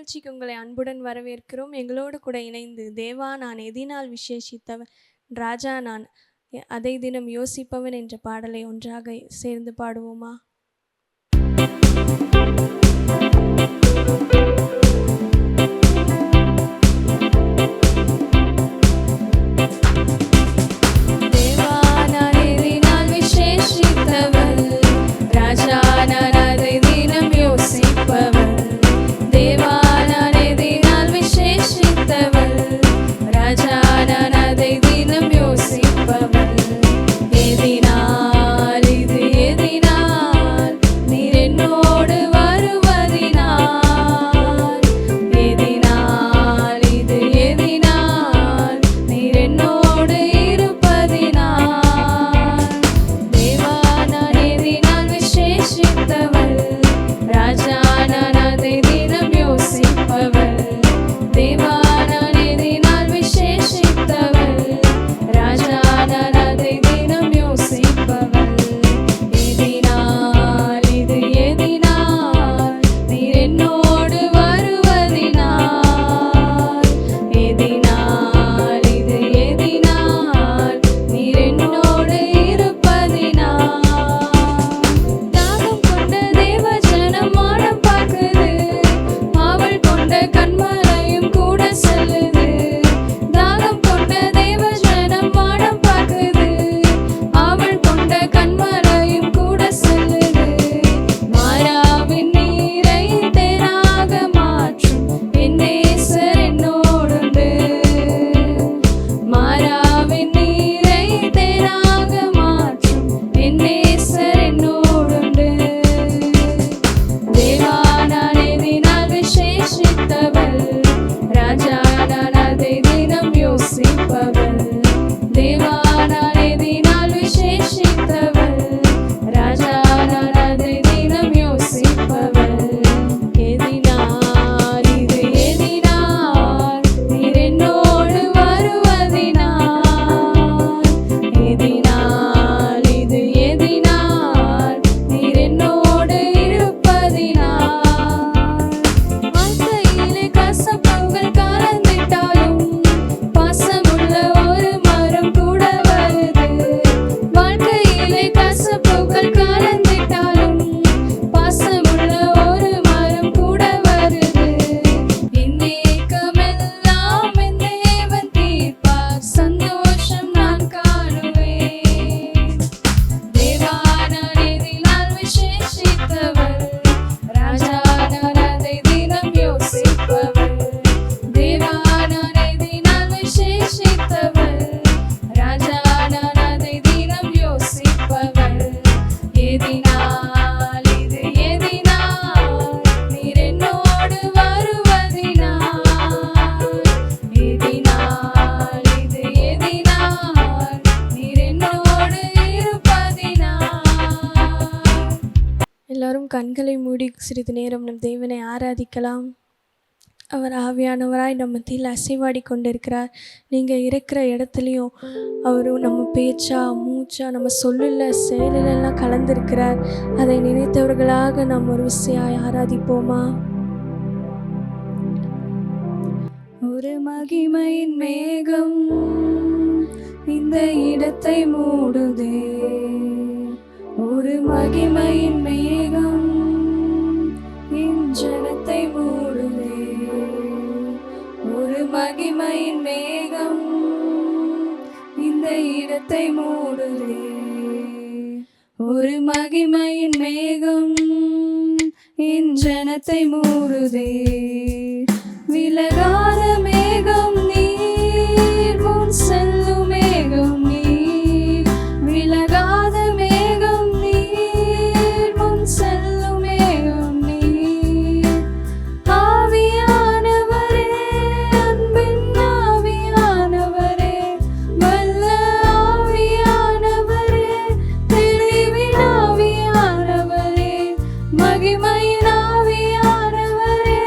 நிகழ்ச்சிக்கு உங்களை அன்புடன் வரவேற்கிறோம். எங்களோடு கூட இணைந்து தேவா நான் எதினால் விசேஷித்தவன், ராஜா நான் அதை தினம் யோசிப்பவன் என்ற பாடலை ஒன்றாக சேர்ந்து பாடுவோமா? தேவா நான் எதினால் விசேஷித்தவன், ராஜா நான் அதை தினம் யோசிப்பவன். தேவா நான் எதினால் விசேஷித்தவன், ராஜா நான் அதை தினம் யோசிப்பவன். எதினால் இது எதினால் நீர் என்னோடு வருவதினால், எதினால் இது எதினால் நீர் என்னோடு இருப்பதினால். தேவா நான் எதினால் விசேஷித்தவன், ராஜா நான் அதை தினம் யோசிப்பவன். தேவா நான் எதினால் விசேஷித்தவன், ராஜா நான் அதை தினம் யோசிப்பவன். எதினால் இது எதினால் நீர் என்னோடு வருவதினால், எதினால் இது எதினால் நீர் என்னோடு இருப்பதினால். தாகம் கொண்ட தேவ ஜனம் வானம் பார்க்குது, ஆவல் கொண்ட கன்மலையும் கூட செல்லுது. தாகம் கொண்ட தேவ ஜனம் வானம் பார்க்குது, ஆவல் கொண்ட கன்மலையும் கூட செல்லுது. மாறாவின் நீரை தேனாக மாற்றும் என் நேசர் என்னோடுண்டு. மாறாவின் நீரை தேனாக மாற்றும் என் நேசர் என்னோடுண்டு. தேவா நான் எதினால் விசேஷித்தவன், ராஜா நான் அதை தினம் யோசிப்பவன். தேவா நான் எதினால் விசேஷித்தவன், ராஜா நான் அதை தினம் யோசிப்பவன். எதினால் இது எதினால் நீர் என்னோடு வருவதினால், எதினால் இது எதினால் நீர் என்னோடு இருப்பதினால். வாழ்க்கையிலே கசப்புகள் கலந்திட்டாலும் பாசமுள்ள ஒரு மரம் கூட வருது. வாழ்க்கையிலே கசப்புகள் கலந்திட்டாலும் பாசமுள்ள ஒரு மரம் கூட வருது. என் ஏக்கமெல்லாம் என் தேவன் தீர்ப்பார், சந்தோஷம் நான் காணுவேன். தேவா நான் எதினால் விசேஷித்தவன், ராஜா நான் அதை தினம் யோசிப்பவன். தேவா நான் எதினால் விசேஷித்தவன், ராஜா நான் அதை தினம் யோசிப்பவன். எதினால் இது எதினால் நீர் என்னோடு வருவதினால், எதினால் இது எதினால் நீர் என்னோடு இருப்பதினால். எல்லாரும் கண்களை மூடி சிறிது நேரம் நம் தேவனை ஆராதிக்கலாம். அவர் ஆவியானவராய் நம்ம மத்தியில் அசைவாடி கொண்டிருக்கிறார். நீங்கள் இருக்கிற இடத்துலையும் அவர் நம்ம பேச்சா மூச்சா நம்ம சொல்லில் செயலெல்லாம் கலந்திருக்கிறார். அதை நினைத்தவர்களாக நாம் ஒரு விசையாய் ஆராதிப்போமா? ஒரு மகிமையின் மேகம் இந்த இடத்தை மூடுதே, ஒரு மகிமையின் மேகம் என் ஜனத்தை மூடுதே. ஒரு மகிமையின் மேகம் இந்த இடத்தை மூடுதே, ஒரு மகிமையின் மேகம் என் ஜனத்தை மூடுதே. விலகாத மேகம் நீர், முன் செல்லும் மேகம் நீர். விலகாத மேகம் நீர், முன் செல்லும் மேகம் நீர். ஆவியானவரே, அன்பின் ஆவியானவரே, வல்ல ஆவியானவரே, தெளிவின் ஆவியானவரே, மகிமையின் ஆவியானவரே,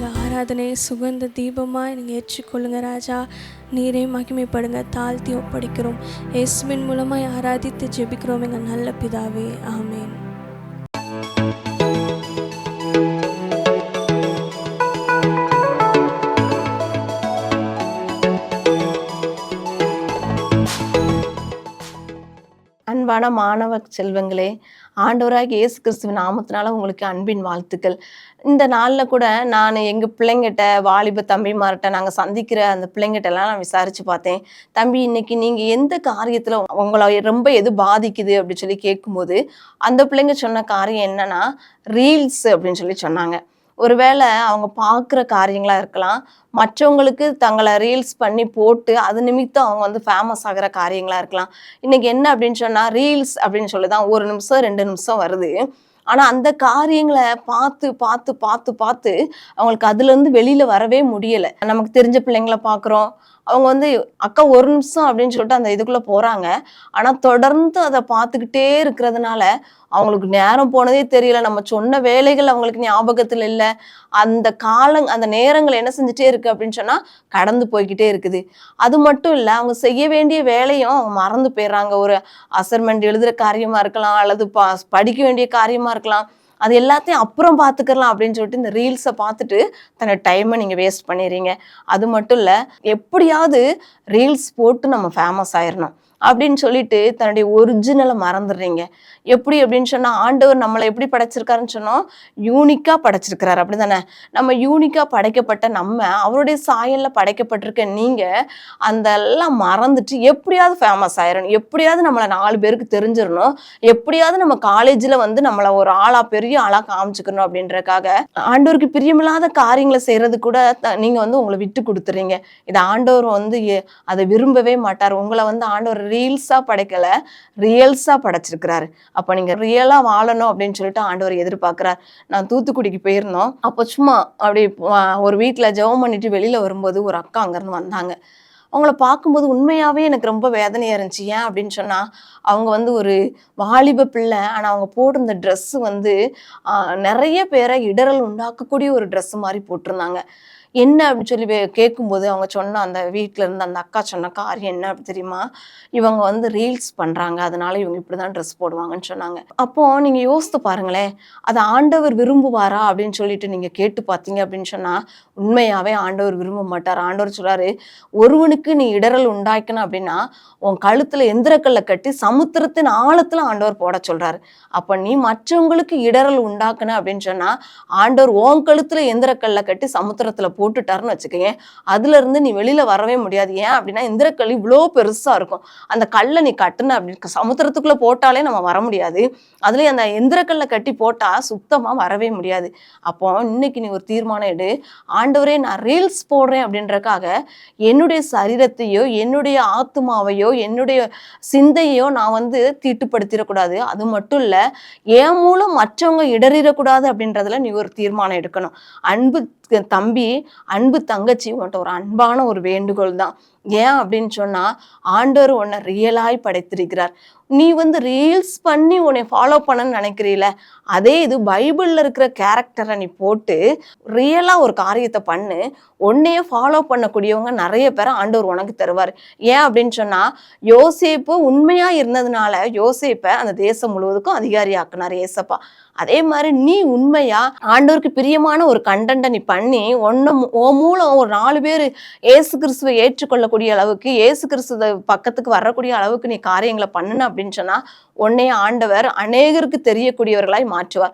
இந்த ஆராதனையை சுகந்த தீபமாக நீங்கள் ஏற்றுக்கொள்ளுங்க ராஜா. நீரே மகிமைப்படுங்க. தாழ்த்தி ஒப்படைக்கிறோம். இயேசுவின் மூலமாக ஆராதித்து ஜெபிக்கிறோம் எங்கள் நல்ல பிதாவே. ஆமேன். அன்பான மாணவ செல்வங்களே, ஆண்டவராகிய இயேசு கிறிஸ்துவின் நாமத்தினால உங்களுக்கு அன்பின் வாழ்த்துக்கள். இந்த நாளில் கூட நான் எங்கள் பிள்ளைங்கிட்ட, வாலிப தம்பிமார்கிட்ட நாங்கள் சந்திக்கிற அந்த பிள்ளைங்கிட்டலாம் நான் விசாரித்து பார்த்தேன். தம்பி, இன்னைக்கு நீங்கள் எந்த காரியத்தில் உங்களை ரொம்ப எது பாதிக்குது அப்படின்னு சொல்லி கேட்கும்போது, அந்த பிள்ளைங்க சொன்ன காரியம் என்னன்னா, ரீல்ஸ் அப்படின்னு சொல்லி சொன்னாங்க. ஒருவேளை அவங்க பார்க்குற காரியங்களாக இருக்கலாம், மற்றவங்களுக்கு தங்களை ரீல்ஸ் பண்ணி போட்டு அது நிமித்தம் அவங்க ஃபேமஸ் ஆகிற காரியங்களாக இருக்கலாம். இன்னைக்கு என்ன அப்படின்னு சொன்னால், ரீல்ஸ் அப்படின்னு சொல்லி தான் 1 நிமிஷம் 2 நிமிஷம் வருது. ஆனால் அந்த காரியங்களை பார்த்து பார்த்து பார்த்து பார்த்து அவங்களுக்கு அதுலேருந்து வெளியில் வரவே முடியலை. நமக்கு தெரிஞ்ச பிள்ளைங்கள பார்க்குறோம், அவங்க அக்கா 1 நிமிஷம் அப்படின்னு சொல்லிட்டு அந்த இதுக்குள்ளே போகிறாங்க. ஆனால் தொடர்ந்து அதை பார்த்துக்கிட்டே இருக்கிறதுனால அவங்களுக்கு நேரம் போனதே தெரியல. நம்ம சொன்ன வேலைகள் அவங்களுக்கு ஞாபகத்தில் இல்லை. அந்த நேரங்கள் என்ன செஞ்சுட்டே இருக்கு அப்படின்னு சொன்னால் கடந்து போய்கிட்டே இருக்குது. அது மட்டும் இல்லை, அவங்க செய்ய வேண்டிய வேலையும் அவங்க மறந்து போயிடுறாங்க. ஒரு அசைன்மெண்ட் எழுதுகிற காரியமாக இருக்கலாம், அல்லது படிக்க வேண்டிய காரியமாக இருக்கலாம். அது எல்லாத்தையும் அப்புறம் பார்த்துக்கலாம் அப்படின்னு சொல்லிட்டு இந்த ரீல்ஸை பார்த்துட்டு தன்னோட டைமை நீங்கள் வேஸ்ட் பண்ணிடுறீங்க. அது மட்டும் இல்லை, எப்படியாவது ரீல்ஸ் போட்டு நம்ம ஃபேமஸ் ஆயிடணும் அப்படின்னு சொல்லிட்டு தன்னுடைய ஒரிஜினலை மறந்துடுறீங்க. எப்படி அப்படின்னு சொன்னால், ஆண்டவர் நம்மளை எப்படி படைச்சிருக்காருன்னு சொன்னோம், யூனிக்காக படைச்சிருக்கிறார். அப்படி தானே? நம்ம யூனிக்காக படைக்கப்பட்ட அவருடைய சாயலில் படைக்கப்பட்டிருக்க நீங்கள் அதெல்லாம் மறந்துட்டு எப்படியாவது ஃபேமஸ் ஆயிடணும், எப்படியாவது நம்மளை 4 பேருக்கு தெரிஞ்சிடணும், எப்படியாவது நம்ம காலேஜில் நம்மளை ஒரு பெரிய ஆளாக காமிச்சுக்கணும் அப்படின்றக்காக ஆண்டவருக்கு பிரியமில்லாத காரியங்களை செய்கிறது கூட நீங்கள் உங்களை விட்டு கொடுத்துறீங்க. இதை ஆண்டவர் அதை விரும்பவே மாட்டார். உங்களை ஆண்டவர் ரீல்ஸாக படைக்கல, ரியல்ஸாக படைச்சிருக்கிறாரு. அப்போ நீங்கள் ரியலாக வாழணும் அப்படின்னு சொல்லிட்டு ஆண்டவர் எதிர்பார்க்குறார். நான் தூத்துக்குடிக்கு போயிருந்தோம். அப்போ சும்மா அப்படி ஒரு வீட்டில் ஜெபம் பண்ணிட்டு வெளியில் வரும்போது ஒரு அக்கா அங்கேருந்து வந்தாங்க. அவங்கள பார்க்கும்போது உண்மையாகவே எனக்கு ரொம்ப வேதனையாக இருந்துச்சு. ஏன் அப்படின்னு சொன்னால், அவங்க ஒரு வாலிப பிள்ளை. ஆனால் அவங்க போட்டிருந்த ட்ரெஸ்ஸு நிறைய பேரை இடரல் உண்டாக்கக்கூடிய ஒரு ட்ரெஸ்ஸு மாதிரி போட்டிருந்தாங்க. என்ன அப்படின்னு சொல்லி கேட்கும்போது அவங்க சொன்ன அந்த வீட்டில் இருந்து அந்த அக்கா சொன்ன காரியம் என்ன அப்படி தெரியுமா, இவங்க ரீல்ஸ் பண்ணுறாங்க, அதனால இவங்க இப்படி தான் ட்ரெஸ் போடுவாங்கன்னு சொன்னாங்க. அப்போது நீங்கள் யோசித்து பாருங்களேன், அதை ஆண்டவர் விரும்புவாரா அப்படின்னு சொல்லிட்டு நீங்கள் கேட்டு பார்த்தீங்க அப்படின்னு சொன்னால், உண்மையாகவே ஆண்டவர் விரும்ப மாட்டார். ஆண்டவர் சொல்கிறாரு, ஒருவனுக்கு நீ இடரல் உண்டாக்கணும் அப்படின்னா உன் கழுத்தில் எந்திரக்கல்லை கட்டி சமுத்திரத்தின் ஆழத்தில் ஆண்டவர் போட சொல்கிறாரு. அப்போ நீ மற்றவங்களுக்கு இடரல் உண்டாக்கணும் அப்படின்னு சொன்னால், ஆண்டவர் உன் கழுத்தில் எந்திரக்கல்லை கட்டி சமுத்திரத்தில் போட்டுட்டாருன்னு வச்சுக்கோங்க, அதுல இருந்து நீ வெளியில வரவே முடியாது. ஏன் அப்படின்னா, இந்திரக்கல் இவ்வளோ பெருசா இருக்கும். அந்த கல்லை நீ கட்டுன அப்படி சமுத்திரத்துக்குள்ள போட்டாலே நம்ம வர முடியாது. அதுலயும் அந்த எந்திரக்கல்ல கட்டி போட்டா சுத்தமா வரவே முடியாது. அப்போ இன்னைக்கு நீ ஒரு தீர்மானம் எடு, ஆண்டவரே நான் ரீல்ஸ் போடுறேன் அப்படின்றக்காக என்னுடைய சரீரத்தையோ என்னுடைய ஆத்மாவையோ என்னுடைய சிந்தையோ நான் தீட்டுப்படுத்திடக்கூடாது. அது மட்டும் இல்லை, என் மூலம் மற்றவங்க இடறிடக்கூடாது அப்படின்றதுல நீ ஒரு தீர்மானம் எடுக்கணும். அன்பு தம்பி, அன்பு தங்கச்சி, உன்கிட்ட ஒரு அன்பான ஒரு வேண்டுகோள் தான். ஏன் அப்படின்னு சொன்னா, ஆண்டவர் உன்னை ரியலாய் படைத்திருக்கிறார். நீ ரீல்ஸ் பண்ணி உன்னை ஃபாலோ பண்ணன்னு நினைக்கிறீல, அதே இது பைபிள்ல இருக்கிற கேரக்டரை நீ போட்டு ரியலா ஒரு காரியத்தை பண்ணு, உன்னையே ஃபாலோ பண்ணக்கூடியவங்க நிறைய பேரை ஆண்டவர் உனக்கு தருவார். ஏன் அப்படின்னு சொன்னா, யோசேப்பு உண்மையா இருந்ததுனால யோசேப்பை அந்த தேசம் முழுவதுக்கும் அதிகாரி ஆக்குனார் ஏசப்பா. அதே மாதிரி நீ உண்மையா ஆண்டவருக்கு பிரியமான ஒரு கண்டென்ட்டை நீ பண்ணி உன் மூலம் ஒரு 4 பேர் ஏசு கிறிஸ்துவை ஏற்றுக்கொள்ளக்கூடிய அளவுக்கு, ஏசு கிறிஸ்துவ பக்கத்துக்கு வரக்கூடிய அளவுக்கு நீ காரியங்களை பண்ணுன அப்படின்னு சொன்னா, உன்னைய ஆண்டவர் அநேகருக்கு தெரியக்கூடியவர்களாய் மாற்றுவார்.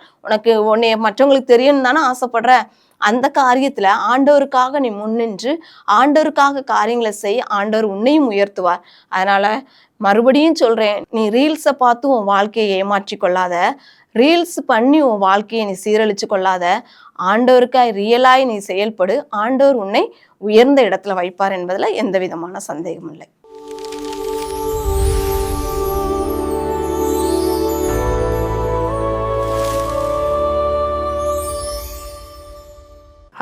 உன்னைய மற்றவங்களுக்கு தெரியணும் தானே ஆசைப்படுற, அந்த காரியத்துல ஆண்டவருக்காக நீ முன்னின்று ஆண்டவருக்காக காரியங்களை செய், ஆண்டவர் உன்னையும் உயர்த்துவார். அதனால மறுபடியும் சொல்றேன், நீ ரீல்ஸை பார்த்து உன் வாழ்க்கையை ஏமாற்றி கொள்ளாத, ரீல்ஸ் பண்ணி உன் வாழ்க்கையை நீ சீரழிச்சு கொள்ளாத, ஆண்டவருக்காய் ரியலாய் நீ செயல்படு. ஆண்டவர் உன்னை உயர்ந்த இடத்துல வைப்பார் என்பதுல எந்த விதமான சந்தேகமும் இல்லை.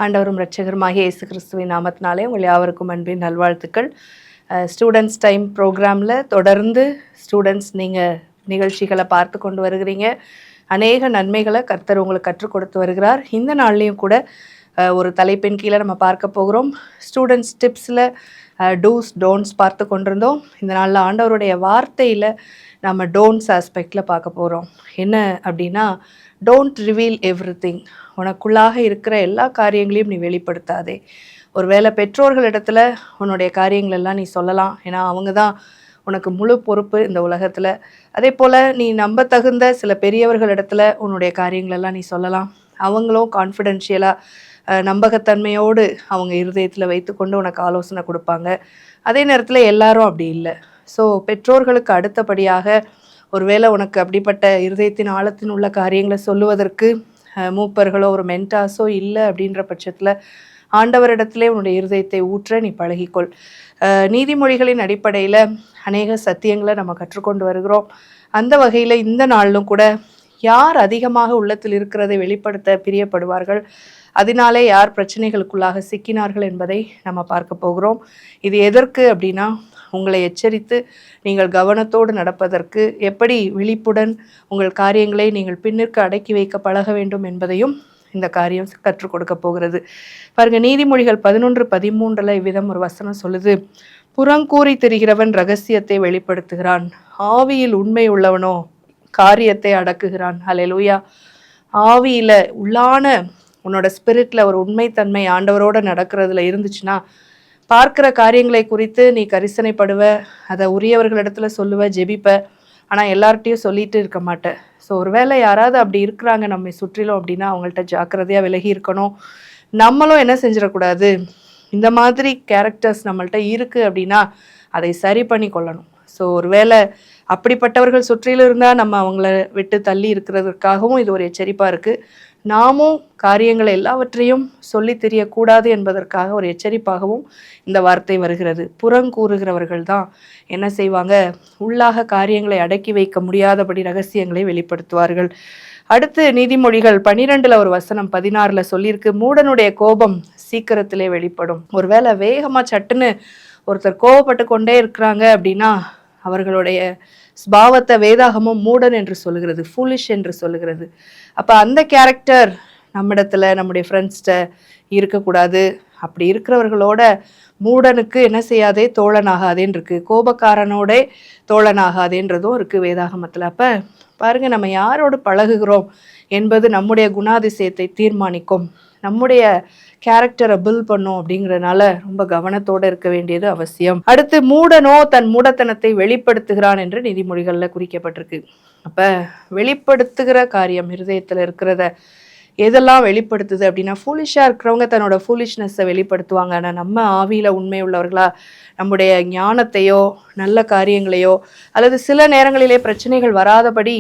ஆண்டவரும் இரட்சகருமாகிய இயேசு கிறிஸ்துவின் நாமத்தினாலே உங்கள் யாவருக்கும் அன்பின் நல்வாழ்த்துக்கள். ஸ்டூடெண்ட்ஸ் டைம் ப்ரோக்ராமில் தொடர்ந்து ஸ்டூடெண்ட்ஸ் நீங்கள் நிகழ்ச்சிகளை பார்த்து கொண்டு வருகிறீங்க. அநேக நன்மைகளை கர்த்தர் உங்களுக்கு கற்றுக் கொடுத்து வருகிறார். இந்த நாள்லேயும் கூட ஒரு தலைப்பின் கீழே நம்ம பார்க்க போகிறோம். ஸ்டூடெண்ட்ஸ் டிப்ஸில் டூஸ் டோன்ட்ஸ் பார்த்து கொண்டிருந்தோம். இந்த நாளில் ஆண்டவருடைய வார்த்தையில் நம்ம டோன்ட்ஸ் ஆஸ்பெக்டில் பார்க்க போகிறோம். என்ன அப்படின்னா, டோன்ட் ரிவீல் எவ்ரிதிங். உனக்குள்ளாக இருக்கிற எல்லா காரியங்களையும் நீ வெளிப்படுத்தாதே. ஒருவேளை பெற்றோர்களிடத்துல உன்னுடைய காரியங்கள் எல்லாம் நீ சொல்லலாம், ஏன்னா அவங்க தான் உனக்கு முழு பொறுப்பு இந்த உலகத்தில். அதே போல் நீ நம்ப தகுந்த சில பெரியவர்களிடத்துல உன்னுடைய காரியங்களெல்லாம் நீ சொல்லலாம். அவங்களும் கான்ஃபிடென்ஷியலாக நம்பகத்தன்மையோடு அவங்க இருதயத்தில் வைத்துக்கொண்டு உனக்கு ஆலோசனை கொடுப்பாங்க. அதே நேரத்தில் எல்லாரும் அப்படி இல்லை. ஸோ பெற்றோர்களுக்கு அடுத்தபடியாக ஒருவேளை உனக்கு அப்படிப்பட்ட இருதயத்தின் ஆழத்தின் உள்ள காரியங்களை சொல்லுவதற்கு மூப்பர்களோ ஒரு மென்டாஸோ இல்லை அப்படின்ற பட்சத்தில் ஆண்டவரிடத்திலே உன்னுடைய இருதயத்தை ஊற்ற நீ பழகிக்கொள். நீதிமொழிகளின் அடிப்படையில் அநேக சத்தியங்களை நம்ம கற்றுக்கொண்டு வருகிறோம். அந்த வகையில் இந்த நாளிலும் கூட யார் அதிகமாக உள்ளத்தில் இருக்கிறதை வெளிப்படுத்த பிரியப்படுவார்கள், அதனாலே யார் பிரச்சனைகளுக்குள்ளாக சிக்கினார்கள் என்பதை நம்ம பார்க்க போகிறோம். இது எதற்கு அப்படின்னா, உங்களை எச்சரித்து நீங்கள் கவனத்தோடு நடப்பதற்கு, எப்படி விழிப்புடன் உங்கள் காரியங்களை நீங்கள் பின்னிற்கு அடக்கி வைக்க பழக வேண்டும் என்பதையும் இந்த காரியம் கற்றுக் கொடுக்க போகிறது. பாருங்க, நீதிமொழிகள் 11:13 இவ்விதம் ஒரு வசனம் சொல்லுது, புறங்கூறி திரிகிறவன் ரகசியத்தை வெளிப்படுத்துகிறான், ஆவியில் உண்மை உள்ளவனோ காரியத்தை அடக்குகிறான். ஹல்லேலூயா. ஆவியில உள்ளான உன்னோட ஸ்பிரிட்ல ஒரு உண்மைத்தன்மை ஆண்டவரோட நடக்கிறதுல இருந்துச்சுன்னா, பார்க்கிற காரியங்களை குறித்து நீ கரிசனைப்படுவ, அதை உரியவர்களிடத்துல சொல்லுவ, ஜெபிப்ப. ஆனால் எல்லார்ட்டையும் சொல்லிட்டு இருக்க மாட்டேன். ஸோ ஒருவேளை யாராவது அப்படி இருக்கிறாங்க நம்மை சுற்றிலும் அப்படின்னா, அவங்கள்ட்ட ஜாக்கிரதையாக விலகி இருக்கணும். நம்மளும் என்ன செஞ்சிடக்கூடாது, இந்த மாதிரி கேரக்டர்ஸ் நம்மள்ட்ட இருக்குது அப்படின்னா அதை சரி பண்ணி கொள்ளணும். ஸோ ஒருவேளை அப்படிப்பட்டவர்கள் சுற்றிலும் இருந்தால் நம்ம அவங்கள விட்டு தள்ளி இருக்கிறதுக்காகவும் இது ஒரு எச்சரிப்பாக இருக்குது. நாமும் காரியங்களை எல்லாவற்றையும் சொல்லி தெரியக்கூடாது என்பதற்காக ஒரு எச்சரிப்பாகவும் இந்த வார்த்தை வருகிறது. புறங்கூறுகிறவர்கள் தான் என்ன செய்வாங்க, உள்ளாக காரியங்களை அடக்கி வைக்க முடியாதபடி ரகசியங்களை வெளிப்படுத்துவார்கள். அடுத்து நீதிமொழிகள் 12 ஒரு வசனம் 16 சொல்லியிருக்கு, மூடனுடைய கோபம் சீக்கிரத்திலே வெளிப்படும். ஒருவேளை வேகமாக சட்டுன்னு ஒருத்தர் கோபப்பட்டு கொண்டே இருக்கிறாங்க அப்படின்னா, அவர்களுடைய ஸ்பாவத்தை வேதாகமும் மூடன் என்று சொல்லுகிறது, ஃபூலிஷ் என்று சொல்லுகிறது. அப்போ அந்த கேரக்டர் நம்மிடத்துல நம்முடைய ஃப்ரெண்ட்ஸ்கிட்ட இருக்கக்கூடாது. அப்படி இருக்கிறவர்களோட மூடனுக்கு என்ன செய்யாதே, தோழனாகாதேன்னு இருக்கு. கோபக்காரனோட தோழனாகாதேன்றதும் இருக்கு வேதாகமத்தில். அப்போ பாருங்க, நம்ம யாரோடு பழகுகிறோம் என்பது நம்முடைய குணாதிசயத்தை தீர்மானிக்கும், நம்முடைய கேரக்டரை பில்ட் பண்ணும். அப்படிங்கிறதுனால ரொம்ப கவனத்தோடு இருக்க வேண்டியது அவசியம். அடுத்து, மூடனோ தன் மூடத்தனத்தை வெளிப்படுத்துகிறான் என்று நீதிமொழிகள்ல குறிக்கப்பட்டிருக்கு. அப்ப வெளிப்படுத்துகிற காரியம் இருதயத்துல இருக்கிறத எதெல்லாம் வெளிப்படுத்துது அப்படின்னா, ஃபூலிஷாக இருக்கிறவங்க தன்னோட ஃபூலிஷ்னஸை வெளிப்படுத்துவாங்க. ஆனால் நம்ம ஆவியில் உண்மை உள்ளவர்களா நம்முடைய ஞானத்தையோ நல்ல காரியங்களையோ அல்லது சில நேரங்களிலே பிரச்சனைகள் வராதபடி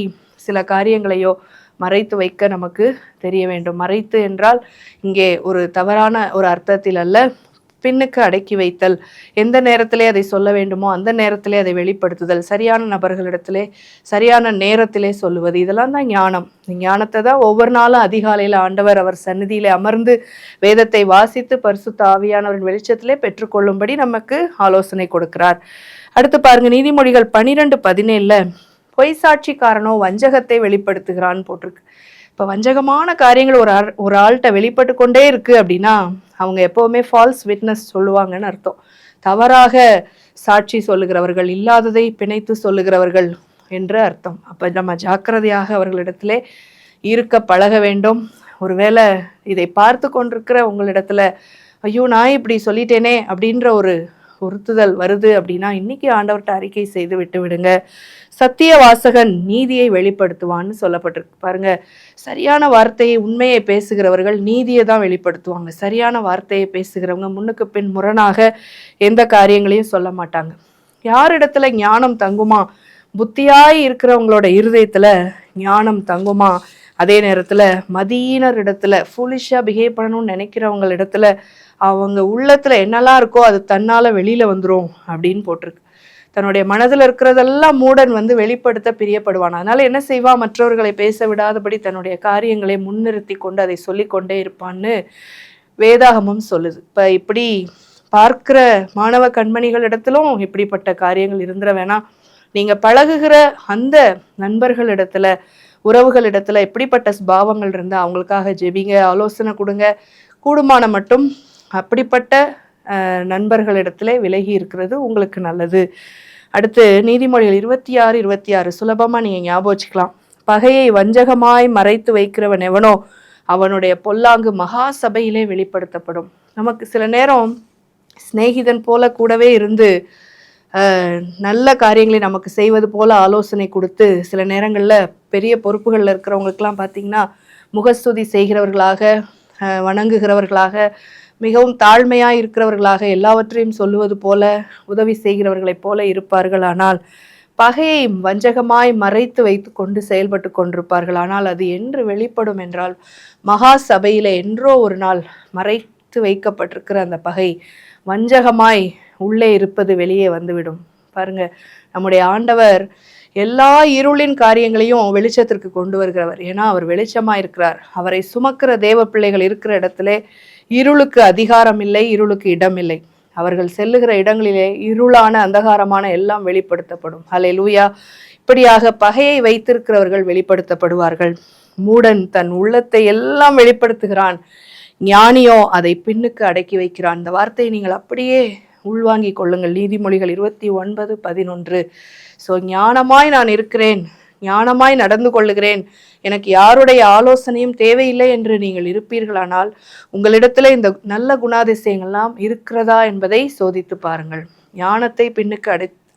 சில காரியங்களையோ மறைத்து வைக்க நமக்கு தெரிய வேண்டும். மறைத்து என்றால் இங்கே ஒரு தவறான ஒரு அர்த்தத்தில் அல்ல, பின்னுக்கு அடக்கி வைத்தல். எந்த நேரத்திலே அதை சொல்ல வேண்டுமோ அந்த நேரத்திலே அதை வெளிப்படுத்துதல், சரியான நபர்களிடத்திலே சரியான நேரத்திலே சொல்லுவது, இதெல்லாம் தான் ஞானம். ஞானத்தை தான் ஒவ்வொரு நாளும் அதிகாலையில் ஆண்டவர் அவர் சந்நிதியிலே அமர்ந்து வேதத்தை வாசித்து பரிசுத்த ஆவியானவரின் வெளிச்சத்திலே பெற்றுக்கொள்ளும்படி நமக்கு ஆலோசனை கொடுக்கிறார். அடுத்து பாருங்க, நீதிமொழிகள் 12:17 பொய் சாட்சிக்காரனோ வஞ்சகத்தை வெளிப்படுத்துகிறான்னு போட்டிருக்கு. இப்போ வஞ்சகமான காரியங்கள் ஒரு ஆள்கிட்ட வெளிப்பட்டு கொண்டே இருக்கு அப்படின்னா, அவங்க எப்போவுமே ஃபால்ஸ் விட்னஸ் சொல்லுவாங்கன்னு அர்த்தம். தவறாக சாட்சி சொல்லுகிறவர்கள், இல்லாததை பிணைத்து சொல்லுகிறவர்கள் என்று அர்த்தம். அப்போ நம்ம ஜாக்கிரதையாக அவர்களிடத்திலே இருக்க பழக வேண்டும். ஒருவேளை இதை பார்த்து கொண்டிருக்கிற உங்களிடத்துல, ஐயோ நான் இப்படி சொல்லிட்டேனே அப்படின்ற ஒரு உறுத்துதல் வருது அப்படின்னா, இன்னைக்கு ஆண்டவர்கிட்ட அறிக்கை செய்து விட்டு விடுங்க. சத்திய வாசகன் நீதியை வெளிப்படுத்துவான்னு சொல்லப்பட்டிருக்கு. பாருங்க, சரியான வார்த்தையை உண்மையை பேசுகிறவர்கள் நீதியை தான் வெளிப்படுத்துவாங்க. சரியான வார்த்தையை பேசுகிறவங்க முன்னுக்கு பின் முரணாக எந்த காரியங்களையும் சொல்ல மாட்டாங்க. யாரிடத்துல ஞானம் தங்குமா, புத்தியாய் இருக்கிறவங்களோட இருதயத்துல ஞானம் தங்குமா, அதே நேரத்துல மதியினர் இடத்துல ஃபூலிஷா பிஹேவ் பண்ணணும்னு நினைக்கிறவங்க இடத்துல அவங்க உள்ளத்துல என்னெல்லாம் இருக்கோ அது தன்னால வெளியில வந்துரும் அப்படின்னு போட்டிருக்கு. தன்னுடைய மனதில் இருக்கிறதெல்லாம் மூடன் வெளிப்படுத்த பிரியப்படுவான். அதனால என்ன செய்வான், மற்றவர்களை பேச விடாதபடி தன்னுடைய காரியங்களை முன்னிறுத்தி கொண்டு அதை சொல்லிக்கொண்டே இருப்பான்னு வேதாகமும் சொல்லுது. இப்போ இப்படி பார்க்கிற மாணவ கண்மணிகளிடத்திலும் இப்படிப்பட்ட காரியங்கள் இருந்துட வேணாம். நீங்க பழகுகிற அந்த நண்பர்களிடத்துல உறவுகளிடத்துல எப்படிப்பட்ட ஸ்பாவங்கள் இருந்தால் அவங்களுக்காக ஜெபிங்க, ஆலோசனை கொடுங்க. கூடுமான மட்டும் அப்படிப்பட்ட நண்பர்களிடத்திலே விலகி இருக்கிறது உங்களுக்கு நல்லது. அடுத்து நீதிமொழிகள் 26:26 சுலபமாக நீங்கள் ஞாபகம் வச்சுக்கலாம். பகையை வஞ்சகமாய் மறைத்து வைக்கிறவன் எவனோ அவனுடைய பொல்லாங்கு மகா சபையிலே வெளிப்படுத்தப்படும். நமக்கு சில நேரம் சிநேகிதன் போல கூடவே இருந்து நல்ல காரியங்களை நமக்கு செய்வது போல ஆலோசனை கொடுத்து, சில நேரங்களில் பெரிய பொறுப்புகளில் இருக்கிறவங்களுக்கெல்லாம் பார்த்திங்கன்னா முகஸ்துதி செய்கிறவர்களாக, வணங்குகிறவர்களாக, மிகவும் தாழ்மையாக இருக்கிறவர்களாக, எல்லாவற்றையும் சொல்லுவது போல, உதவி செய்கிறவர்களைப் போல இருப்பார்கள். ஆனால் பகையை வஞ்சகமாய் மறைத்து வைத்து கொண்டு செயல்பட்டு கொண்டிருப்பார்கள். ஆனால் அது என்று வெளிப்படும் என்றால், மகா சபையில் என்றோ ஒரு நாள் மறைத்து வைக்கப்பட்டிருக்கிற அந்த பகை வஞ்சகமாய் உள்ளே இருப்பது வெளியே வந்துவிடும். பாருங்க, நம்முடைய ஆண்டவர் எல்லா இருளின் காரியங்களையும் வெளிச்சத்திற்கு கொண்டு வருகிறவர். ஏன்னா அவர் வெளிச்சமாக இருக்கிறார். அவரை சுமக்கிற தேவ பிள்ளைகள் இருக்கிற இடத்துல இருளுக்கு அதிகாரம் இல்லை, இருளுக்கு இடம் இல்லை. அவர்கள் செல்லுகிற இடங்களிலே இருளான அந்தகாரமான எல்லாம் வெளிப்படுத்தப்படும். ஹல்லேலூயா. இப்படியாக பகையை வைத்திருக்கிறவர்கள் வெளிப்படுத்தப்படுவார்கள். மூடன் தன் உள்ளத்தை எல்லாம் வெளிப்படுத்துகிறான், ஞானியோ அதை பின்னுக்கு அடக்கி வைக்கிறான். இந்த வார்த்தையை நீங்கள் அப்படியே உள்வாங்கி கொள்ளுங்கள். நீதிமொழிகள் 29:11. ஸோ ஞானமாய் நான் இருக்கிறேன், ஞானமாய் நடந்து கொள்ளுகிறேன், எனக்கு யாருடைய ஆலோசனையும் தேவையில்லை என்று நீங்கள் இருப்பீர்களானால் உங்களிடத்துல இந்த நல்ல குணாதிசயங்கள்லாம் இருக்கிறதா என்பதை சோதித்து பாருங்கள். ஞானத்தை பின்னுக்கு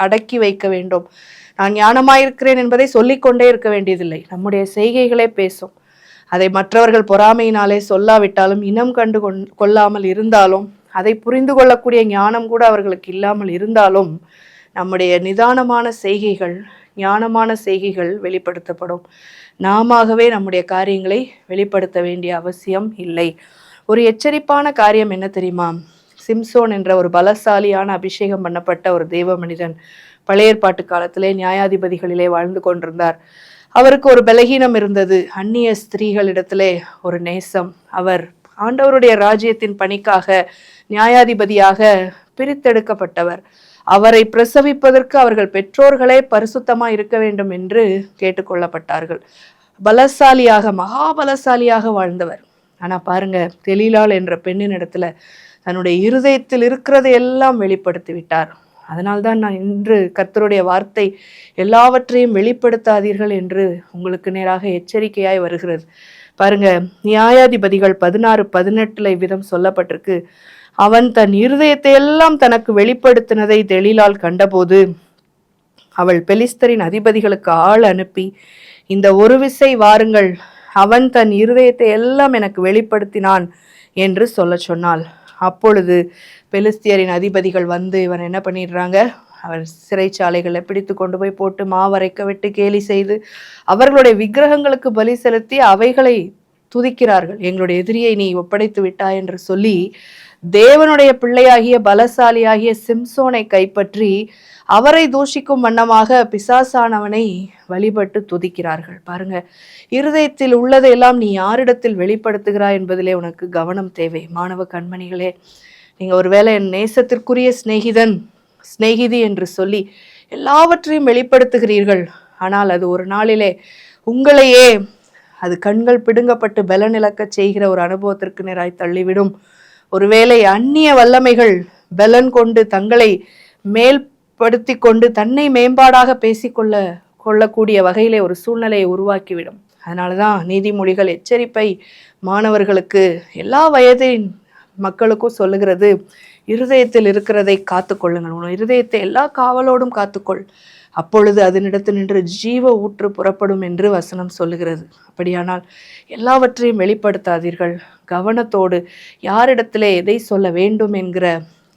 அடக்கி வைக்க வேண்டும். நான் ஞானமாயிருக்கிறேன் என்பதை சொல்லிக்கொண்டே இருக்க வேண்டியதில்லை. நம்முடைய செய்கைகளே பேசும். அதை மற்றவர்கள் பொறாமையினாலே சொல்லாவிட்டாலும், இனம் கண்டு கொள்ளாமல் இருந்தாலும், அதை புரிந்து கொள்ளக்கூடிய ஞானம் கூட அவர்களுக்கு இல்லாமல் இருந்தாலும், நம்முடைய நிதானமான செய்கைகள், ஞானமான செய்கைகள் வெளிப்படுத்தப்படும். நாமவே நம்முடைய காரியங்களை வெளிப்படுத்த வேண்டிய அவசியம் இல்லை. ஒரு எச்சரிப்பான காரியம் என்ன தெரியுமா? சிம்சோன் என்ற ஒரு பலசாலியான அபிஷேகம் பண்ணப்பட்ட ஒரு தேவ மனிதன் பழைய ஏற்பாட்டு காலத்திலே நியாயாதிபதிகளிலே வாழ்ந்து கொண்டிருந்தார். அவருக்கு ஒரு பலகீனம் இருந்தது. அந்நிய ஸ்திரீகளிடத்திலே ஒரு நேசம். அவர் ஆண்டவருடைய ராஜ்யத்தின் பணிக்காக நியாயாதிபதியாக பிரித்தெடுக்கப்பட்டவர். அவரை பிரசவிப்பதற்கு அவர்கள் பெற்றோர்களே பரிசுத்தமாக இருக்க வேண்டும் என்று கேட்டுக்கொள்ளப்பட்டார்கள். பலசாலியாக, மகாபலசாலியாக வாழ்ந்தவர். ஆனால் பாருங்க, தெலீலாள் என்ற பெண்ணின் இடத்துல தன்னுடைய இருதயத்தில் இருக்கிறதை எல்லாம் வெளிப்படுத்தி விட்டார். அதனால்தான் நான் இன்று கர்த்தருடைய வார்த்தை எல்லாவற்றையும் வெளிப்படுத்தாதீர்கள் என்று உங்களுக்கு நேராக எச்சரிக்கையாய் வருகிறது. பாருங்க, நியாயாதிபதிகள் 16:18 இவ்விதம் சொல்லப்பட்டிருக்கு. அவன் தன் இருதயத்தை எல்லாம் தனக்கு வெளிப்படுத்தினதை தெலீலாள் கண்டபோது அவள் பெலிஸ்தரின் அதிபதிகளுக்கு ஆள் அனுப்பி, இந்த ஒரு விசை வாருங்கள், அவன் தன் இருதயத்தை எல்லாம் எனக்கு வெளிப்படுத்தினான் என்று சொல்ல சொன்னாள். அப்பொழுது பெலிஸ்தியரின் அதிபதிகள் வந்து இவன் என்ன பண்ணிடுறாங்க, அவர் சிறைச்சாலைகளை பிடித்து கொண்டு போய் போட்டு மாவரைக்க விட்டு கேலி செய்து அவர்களுடைய விக்கிரகங்களுக்கு பலி செலுத்தி அவைகளை துதிக்கிறார்கள். எங்களுடைய எதிரியை நீ ஒப்படைத்து விட்டாய் என்று சொல்லி தேவனுடைய பிள்ளையாகிய பலசாலியாகிய சிம்சோனை கைப்பற்றி அவரை தூஷிக்கும் வண்ணமாக பிசாசானவனை வழிபட்டு துதிக்கிறார்கள். பாருங்க, இருதயத்தில் உள்ளதையெல்லாம் நீ யாரிடத்தில் வெளிப்படுத்துகிறாய் என்பதிலே உனக்கு கவனம் தேவை. மாணவ கண்மணிகளே, நீங்க ஒருவேளை என் நேசத்திற்குரிய சிநேகிதி என்று சொல்லி எல்லாவற்றையும் வெளிப்படுத்துகிறீர்கள். ஆனால் அது ஒரு நாளிலே உங்களையே அது கண்கள் பிடுங்கப்பட்டு பலனிழக்க செய்கிற ஒரு அனுபவத்திற்கு நேராய் தள்ளிவிடும். ஒருவேளை அந்நிய வல்லமைகள் பலன் கொண்டு தங்களை மேல்படுத்தி கொண்டு தன்னை மேம்பாடாக கொள்ளக்கூடிய வகையிலே ஒரு சூழ்நிலையை உருவாக்கிவிடும். அதனாலதான் நீதிமொழிகள் எச்சரிப்பை மாணவர்களுக்கு, எல்லா வயதின் மக்களுக்கும் சொல்லுகிறது, இருதயத்தில் இருக்கிறதை காத்துக்கொள்ளுங்கள். உன் இருதயத்தை எல்லா காவலோடும் காத்துக்கொள், அப்பொழுது அதனிடத்தில் நின்று ஜீவ ஊற்று புறப்படும் என்று வசனம் சொல்லுகிறது. அப்படியானால் எல்லாவற்றையும் வெளிப்படுத்தாதீர்கள். கவனத்தோடு யாரிடத்திலே எதை சொல்ல வேண்டும் என்கிற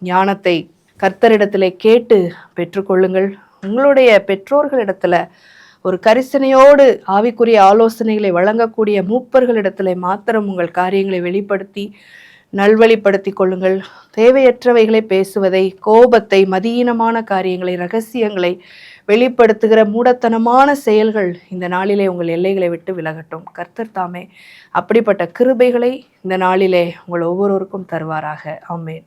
ஞானத்தை கர்த்தரிடத்திலே கேட்டு பெற்றுக்கொள்ளுங்கள். உங்களுடைய பெற்றோர்களிடத்துல ஒரு கரிசனையோடு ஆவிக்குரிய ஆலோசனைகளை வழங்கக்கூடிய மூப்பர்களிடத்திலே மாத்திரம் உங்கள் காரியங்களை வெளிப்படுத்தி நல்வழிப்படுத்தி கொள்ளுங்கள். தேவையற்றவைகளை பேசுவதை, கோபத்தை, மதியீனமான காரியங்களை, ரகசியங்களை வெளிப்படுத்துகிற மூடத்தனமான செயல்கள் இந்த நாளிலே உங்கள் எல்லைகளை விட்டு விலகட்டும். கர்த்தர் தாமே அப்படிப்பட்ட கிருபைகளை இந்த நாளிலே உங்கள் ஒவ்வொருவருக்கும் தருவாராக. ஆமென்.